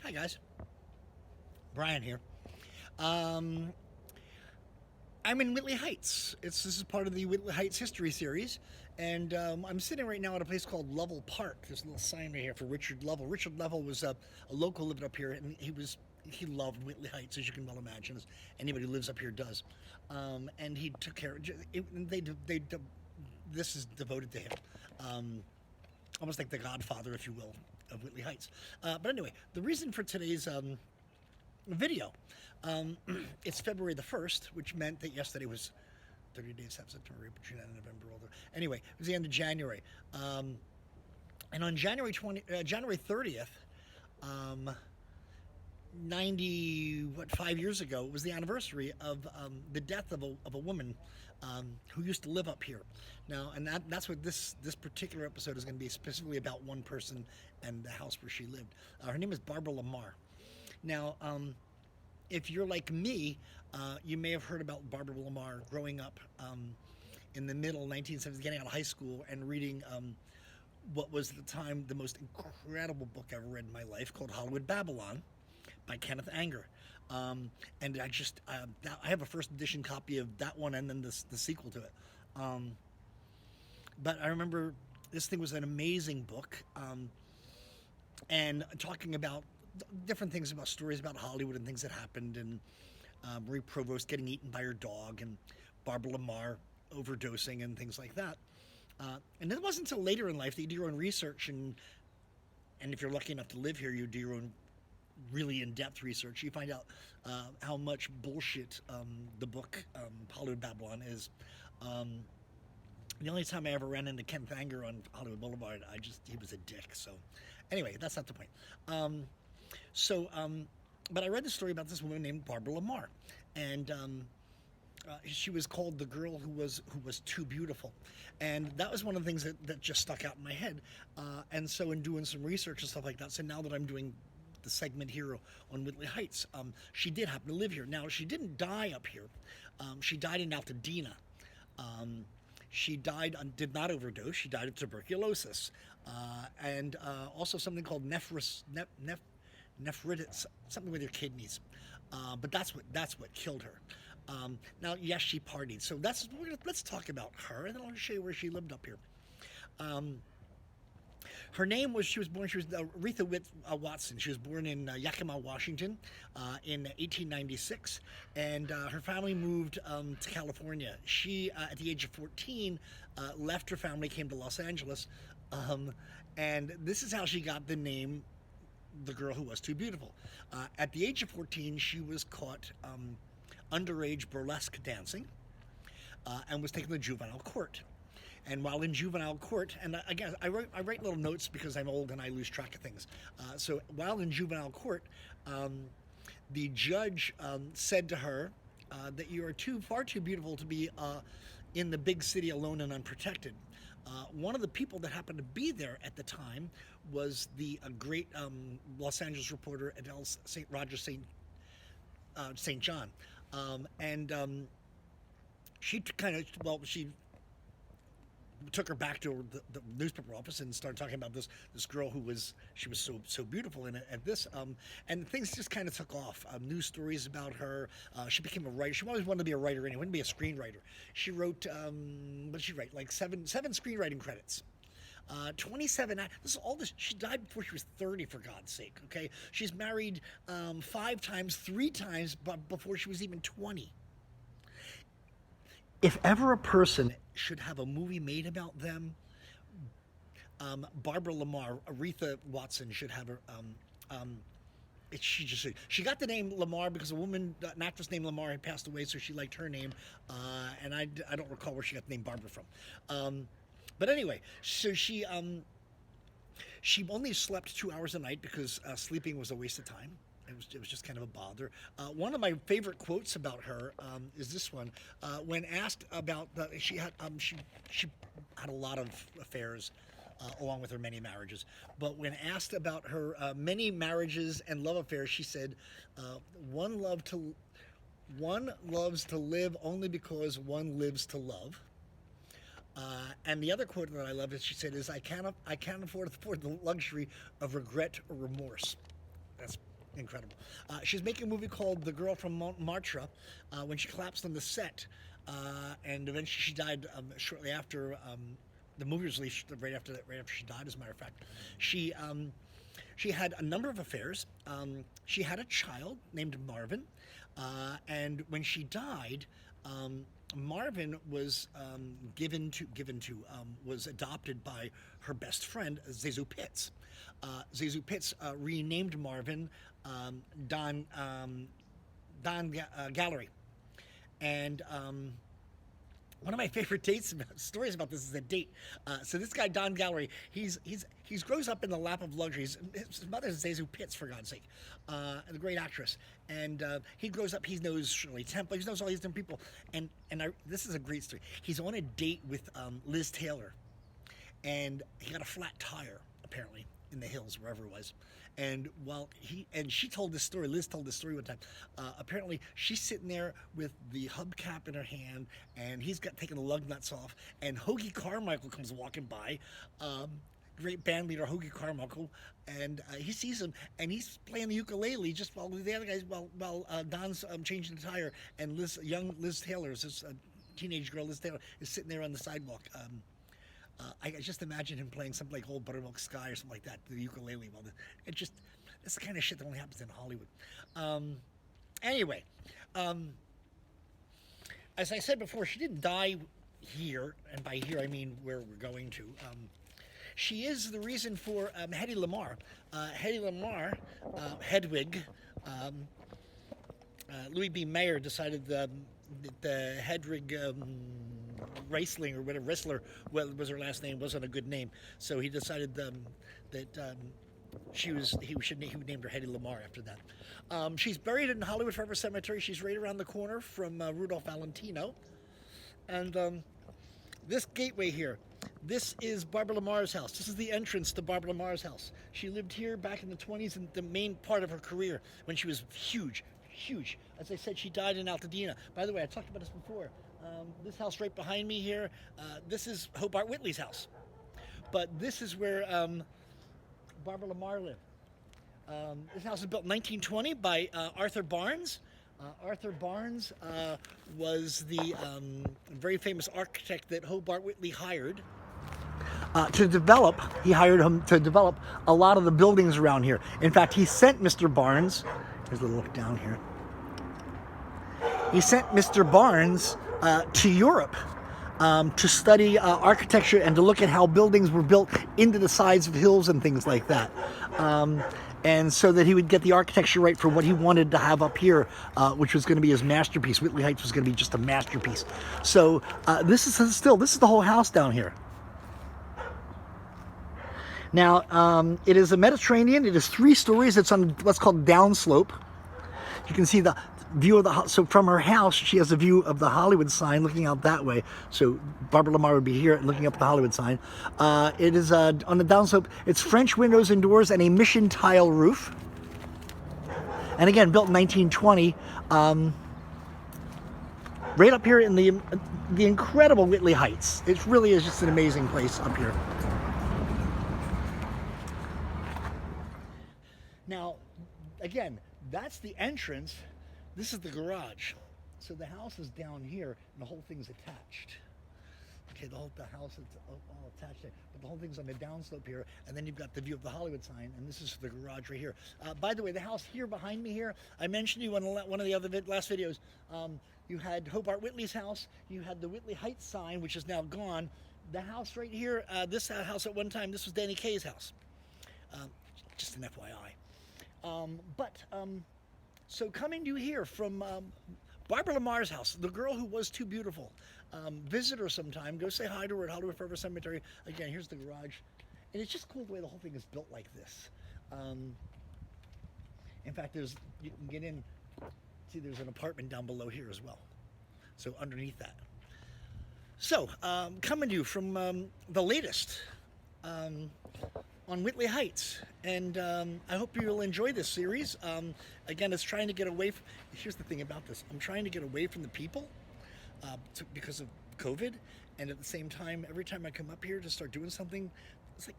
Hi guys, Brian here. Um, I'm in Whitley Heights. This is part of the Whitley Heights history series, and I'm sitting right now at a place called Lovell Park. There's a little sign right here for Richard Lovell. Richard Lovell was a local lived up here, and he loved Whitley Heights, as you can well imagine, as anybody who lives up here does. And he took care. They this is devoted to him, um, almost like the Godfather, if you will, of Whitley Heights. But anyway, the reason for today's video. Um, it's February the 1st, which meant that yesterday was 30 days after September, April, June, November. Anyway, it was the end of January. And on January 30th, um, 5 years ago, it was the anniversary of the death of a woman who used to live up here. Now, and that's what this particular episode is going to be specifically about one person and the house where she lived. Her name is Barbara Lamar. Now, if you're like me, you may have heard about Barbara Lamar growing up in the middle 1970s, getting out of high school and reading what was at the time the most incredible book I ever read in my life, called Hollywood Babylon by Kenneth Anger. And I have a first edition copy of that one and then the sequel to it. But I remember this thing was an amazing book, and talking about different things, about stories about Hollywood and things that happened, and Marie Provost getting eaten by her dog, and Barbara Lamar overdosing and things like that. And it wasn't until later in life that you do your own research, and if you're lucky enough to live here, you do your own really in-depth research. You find out how much bullshit the book Hollywood Babylon is. The only time I ever ran into Kenneth Anger on Hollywood Boulevard, he was a dick. So anyway, that's not the point. But I read the story about this woman named Barbara Lamar, and she was called the girl who was too beautiful, and that was one of the things that just stuck out in my head. And so, in doing some research and stuff like that, so now that I'm doing the segment here on Whitley Heights, she did happen to live here. Now, she didn't die up here. She died in Altadena. She did not overdose. She died of tuberculosis, and also something called nephritis, something with your kidneys. But that's what killed her. Now, yes, she partied. So let's talk about her, and then I'll show you where she lived up here. Her name was, she was Aretha Watson. She was born in Yakima, Washington in 1896, and her family moved to California. She, at the age of 14, left her family, came to Los Angeles, and this is how she got the name The Girl Who Was Too Beautiful. At the age of 14, she was caught underage burlesque dancing and was taken to juvenile court. And while in juvenile court, and again, I write little notes because I'm old and I lose track of things. So while in juvenile court, the judge said to her that you are far too beautiful to be in the big city alone and unprotected. One of the people that happened to be there at the time was the great Los Angeles reporter Adele St. Roger St. John. She took her back to the newspaper office and started talking about this girl she was so beautiful in it, and things just kind of took off. News stories about her. She became a writer. She always wanted to be a writer anyway, wanted to be a screenwriter. She wrote what did she write? Like seven screenwriting credits. 27. She died before she was 30, for God's sake. Okay, she's married 5 times, 3 times, but before she was even 20. If ever a person should have a movie made about them, Barbara Lamar, Aretha Watson should have her. She got the name Lamar because an actress named Lamar had passed away, so she liked her name, and I don't recall where she got the name Barbara from. But anyway, so she only slept 2 hours a night because sleeping was a waste of time. It was just kind of a bother. One of my favorite quotes about her is this one. When asked about she had a lot of affairs, along with her many marriages. But when asked about her many marriages and love affairs, she said, "One loves to live only because one lives to love." And the other quote that I love is she said, "I can't afford the luxury of regret or remorse." That's incredible. She's making a movie called The Girl from Montmartre when she collapsed on the set, and eventually she died shortly after the movie was released. Right after she died, as a matter of fact, she had a number of affairs. She had a child named Marvin, and when she died, Marvin was was adopted by her best friend Zazu Pitts. Zazu Pitts renamed Marvin Don Gallery, and one of my favorite stories about this is a date. So this guy Don Gallery, he's grows up in the lap of luxuries. His mother's Zazu Pitts, for God's sake, a great actress, and he grows up. He knows Shirley Temple. He knows all these different people, and this is a great story. He's on a date with Liz Taylor, and he got a flat tire apparently in the hills, wherever it was. And she told this story, Liz told this story one time. Apparently, she's sitting there with the hubcap in her hand, and he's taking the lug nuts off, and Hoagie Carmichael comes walking by, great band leader Hoagie Carmichael, and he sees him, and he's playing the ukulele just while the other guys, while Don's changing the tire, and young Liz Taylor, this teenage girl, Liz Taylor, is sitting there on the sidewalk. I just imagine him playing something like Old Buttermilk Sky or something like that, the ukulele. Well, it's the kind of shit that only happens in Hollywood. Anyway, as I said before, she didn't die here, and by here I mean where we're going to. She is the reason for Hedy Lamarr. Hedy Lamarr, Hedwig, Louis B. Mayer decided the Hedwig Raisling or whatever, Wrestler was her last name, wasn't a good name, so he decided that he would name her Hedy Lamarr after that. She's buried in Hollywood Forever Cemetery. She's right around the corner from Rudolph Valentino, and this gateway here, this is Barbara Lamarr's house. This is the entrance to Barbara Lamarr's house. She lived here back in the 20s, and the main part of her career when she was huge. As I said, she died in Altadena. By the way, I talked about this before. This house right behind me here, this is Hobart Whitley's house. But this is where Barbara Lamarr lived. This house was built in 1920 by Arthur Barnes. Arthur Barnes was the very famous architect that Hobart Whitley hired. He hired him to develop a lot of the buildings around here. In fact, he sent Mr. Barnes, here's a little look down here. He sent Mr. Barnes to Europe to study architecture and to look at how buildings were built into the sides of hills and things like that. And so that he would get the architecture right for what he wanted to have up here, which was going to be his masterpiece. Whitley Heights was going to be just a masterpiece. So this is the whole house down here. Now, it is a Mediterranean. It is 3 stories. It's on what's called downslope. You can see the view of the, so from her house, she has a view of the Hollywood sign looking out that way. So Barbara Lamarr would be here looking up at the Hollywood sign. It is on the downslope. It's French windows and doors and a mission tile roof. And again, built in 1920. Right up here in the incredible Whitley Heights. It really is just an amazing place up here. Now, again, that's the entrance. This is the garage. So the house is down here, and the whole thing's attached. Okay, the house is all attached there, but the whole thing's on the downslope here, and then you've got the view of the Hollywood sign, and this is the garage right here. By the way, the house here behind me here, I mentioned you on one of the other last videos. You had Hobart Whitley's house. You had the Whitley Heights sign, which is now gone. The house right here, this house at one time, this was Danny Kaye's house. Just an FYI. So coming to you here from Barbara Lamarr's house, the girl who was too beautiful. Visit her sometime. Go say hi to her at Hollywood Forever Cemetery. Again, here's the garage. And it's just cool the way the whole thing is built like this. In fact, you can get in. See, there's an apartment down below here as well. So underneath that. So, coming to you from the latest on Whitley Heights, and I hope you'll enjoy this series. Again, it's trying to get away from, here's the thing about this, I'm trying to get away from the people because of COVID, and at the same time, every time I come up here to start doing something, it's like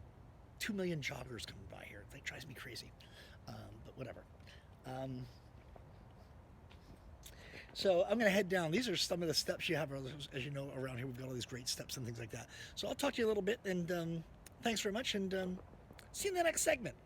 2 million joggers coming by here. It drives me crazy, but whatever. Um, so I'm going to head down. These are some of the steps you have, as you know, around here. We've got all these great steps and things like that. So I'll talk to you a little bit, and thanks very much, and see you in the next segment.